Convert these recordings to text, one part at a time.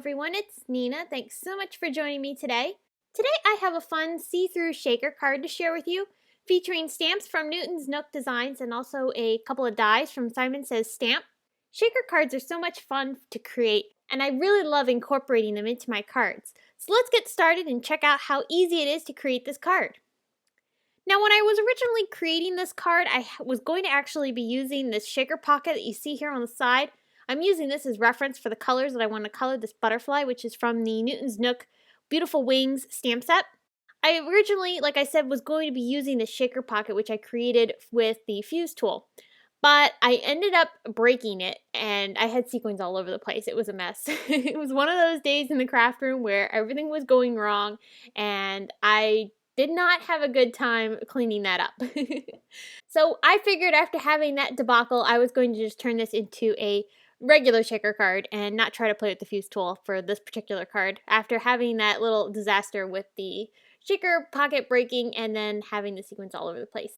everyone, it's Nina. Thanks so much for joining me today. Today I have a fun see-through shaker card to share with you, featuring stamps from Newton's Nook Designs and also a couple of dies from Simon Says Stamp. Shaker cards are so much fun to create, and I really love incorporating them into my cards. So let's get started and check out how easy it is to create this card. Now, when I was originally creating this card, I was going to actually be using this shaker pocket that you see here on the side. I'm using this as reference for the colors that I want to color this butterfly, which is from the Newton's Nook Beautiful Wings stamp set. I originally, like I said, was going to be using the shaker pocket, which I created with the fuse tool. But I ended up breaking it, and I had sequins all over the place. It was a mess. It was one of those days in the craft room where everything was going wrong, and I did not have a good time cleaning that up. So I figured after having that debacle, I was going to just turn this into a regular shaker card and not try to play with the fuse tool for this particular card after having that little disaster with the shaker pocket breaking and then having the sequins all over the place.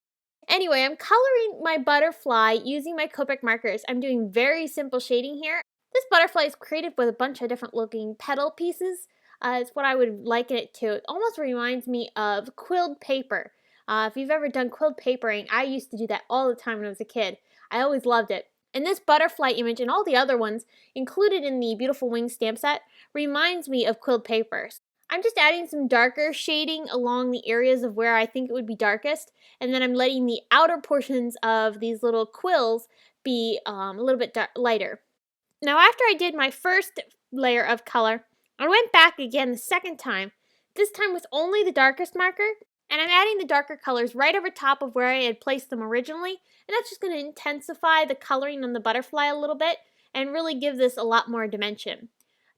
Anyway, I'm coloring my butterfly using my Copic markers. I'm doing very simple shading here. This butterfly is created with a bunch of different looking petal pieces. It's what I would liken it to. It almost reminds me of quilled paper. If you've ever done quilled papering, I used to do that all the time when I was a kid. I always loved it. And this butterfly image and all the other ones included in the Beautiful Wings stamp set reminds me of quilled papers. I'm just adding some darker shading along the areas of where I think it would be darkest, and then I'm letting the outer portions of these little quills be a little bit lighter. Now, after I did my first layer of color, I went back again the second time, this time with only the darkest marker, and I'm adding the darker colors right over top of where I had placed them originally, and that's just going to intensify the coloring on the butterfly a little bit and really give this a lot more dimension.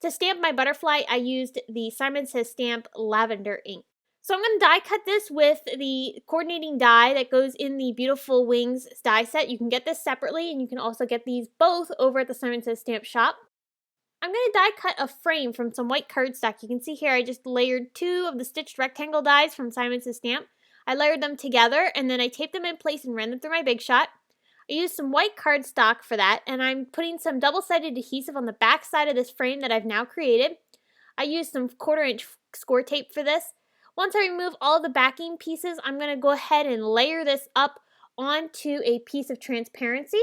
To stamp my butterfly, I used the Simon Says Stamp Lavender ink. So I'm going to die cut this with the coordinating die that goes in the Beautiful Wings die set. You can get this separately, and you can also get these both over at the Simon Says Stamp shop. I'm going to die cut a frame from some white cardstock. You can see here I just layered 2 of the stitched rectangle dies from Simon Says Stamp. I layered them together, and then I taped them in place and ran them through my Big Shot. I used some white cardstock for that, and I'm putting some double-sided adhesive on the back side of this frame that I've now created. I used some 1/4-inch score tape for this. Once I remove all the backing pieces, I'm going to go ahead and layer this up onto a piece of transparency.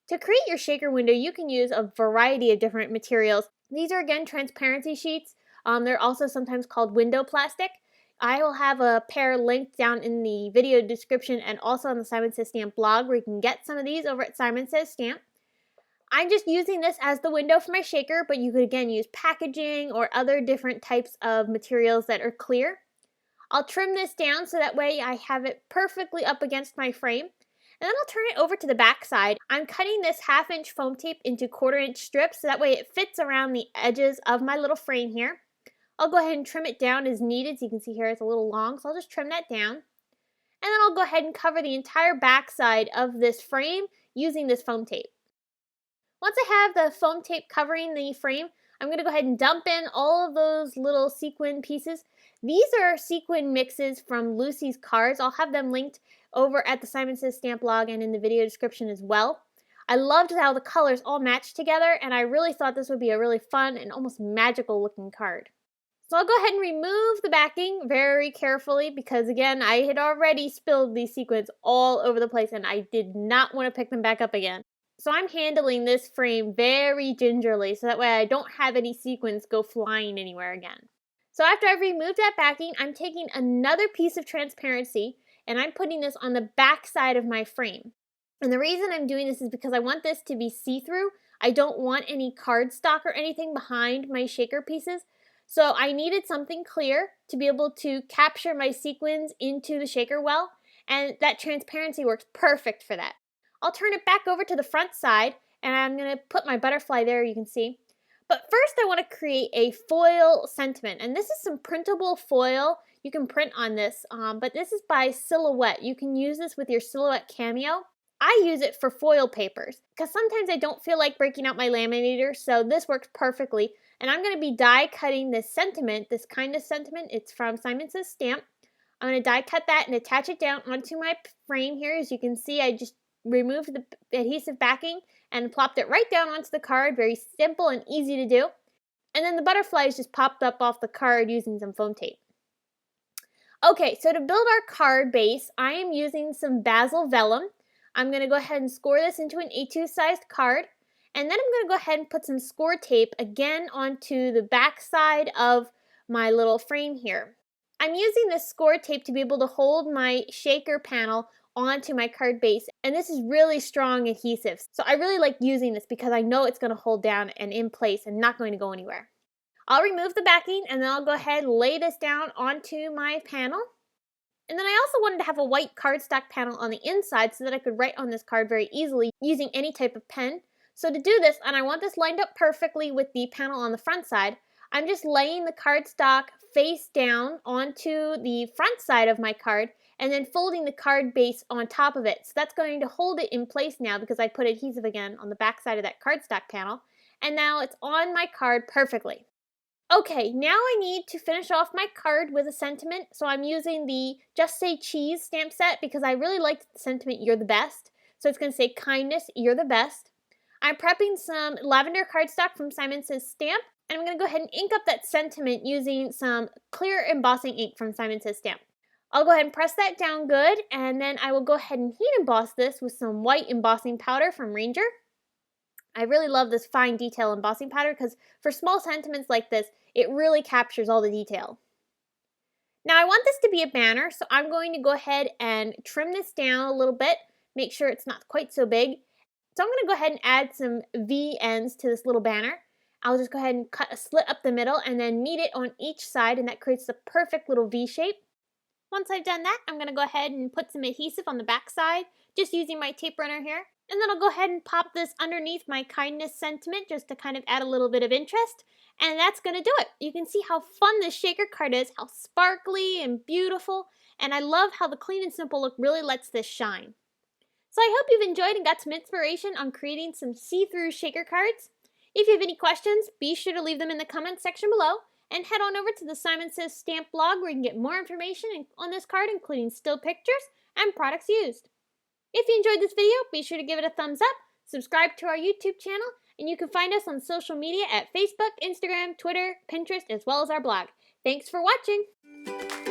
To create your shaker window, you can use a variety of different materials. These are, again, transparency sheets. They're also sometimes called window plastic. I will have a pair linked down in the video description and also on the Simon Says Stamp blog where you can get some of these over at Simon Says Stamp. I'm just using this as the window for my shaker, but you could again use packaging or other different types of materials that are clear. I'll trim this down so that way I have it perfectly up against my frame. And then I'll turn it over to the back side. I'm cutting this 1/2-inch foam tape into 1/4-inch strips so that way it fits around the edges of my little frame here. I'll go ahead and trim it down as needed. So you can see here it's a little long, so I'll just trim that down. And then I'll go ahead and cover the entire back side of this frame using this foam tape. Once I have the foam tape covering the frame, I'm going to go ahead and dump in all of those little sequin pieces. These are sequin mixes from Lucy's cards. I'll have them linked over at the Simon Says Stamp blog and in the video description as well. I loved how the colors all matched together, and I really thought this would be a really fun and almost magical looking card. So I'll go ahead and remove the backing very carefully because, again, I had already spilled these sequins all over the place and I did not want to pick them back up again. So I'm handling this frame very gingerly so that way I don't have any sequins go flying anywhere again. So after I've removed that backing, I'm taking another piece of transparency and I'm putting this on the back side of my frame. And the reason I'm doing this is because I want this to be see-through. I don't want any cardstock or anything behind my shaker pieces. So I needed something clear to be able to capture my sequins into the shaker well, and that transparency works perfect for that. I'll turn it back over to the front side, and I'm going to put my butterfly there, you can see. But first I want to create a foil sentiment, and this is some printable foil. You can print on this, but this is by Silhouette. You can use this with your Silhouette Cameo. I use it for foil papers because sometimes I don't feel like breaking out my laminator, so this works perfectly. And I'm going to be die cutting this sentiment, this kind of sentiment. It's from Simon Says Stamp. I'm going to die cut that and attach it down onto my frame here. As you can see, I just removed the adhesive backing and plopped it right down onto the card. Very simple and easy to do. And then the butterflies just popped up off the card using some foam tape. Okay, so to build our card base, I am using some basil vellum. I'm going to go ahead and score this into an A2 sized card. And then I'm going to go ahead and put some score tape again onto the back side of my little frame here. I'm using this score tape to be able to hold my shaker panel onto my card base, and this is really strong adhesive. So I really like using this because I know it's going to hold down and in place and not going to go anywhere. I'll remove the backing and then I'll go ahead and lay this down onto my panel. And then I also wanted to have a white cardstock panel on the inside so that I could write on this card very easily using any type of pen. So to do this, and I want this lined up perfectly with the panel on the front side, I'm just laying the cardstock face down onto the front side of my card and then folding the card base on top of it. So that's going to hold it in place now because I put adhesive again on the back side of that cardstock panel. And now it's on my card perfectly. Okay, now I need to finish off my card with a sentiment, so I'm using the Just Say Cheese stamp set because I really liked the sentiment, "You're the best." So it's going to say, "Kindness, you're the best." I'm prepping some lavender cardstock from Simon Says Stamp, and I'm going to go ahead and ink up that sentiment using some clear embossing ink from Simon Says Stamp. I'll go ahead and press that down good, and then I will go ahead and heat emboss this with some white embossing powder from Ranger. I really love this fine detail embossing powder because for small sentiments like this, it really captures all the detail. Now I want this to be a banner, so I'm going to go ahead and trim this down a little bit, make sure it's not quite so big. So I'm going to go ahead and add some V ends to this little banner. I'll just go ahead and cut a slit up the middle and then meet it on each side, and that creates the perfect little V shape. Once I've done that, I'm going to go ahead and put some adhesive on the back side, just using my tape runner here. And then I'll go ahead and pop this underneath my kindness sentiment just to kind of add a little bit of interest. And that's going to do it. You can see how fun this shaker card is, how sparkly and beautiful. And I love how the clean and simple look really lets this shine. So I hope you've enjoyed and got some inspiration on creating some see-through shaker cards. If you have any questions, be sure to leave them in the comments section below. And head on over to the Simon Says Stamp blog where you can get more information on this card, including still pictures and products used. If you enjoyed this video, be sure to give it a thumbs up, subscribe to our YouTube channel, and you can find us on social media at Facebook, Instagram, Twitter, Pinterest, as well as our blog. Thanks for watching!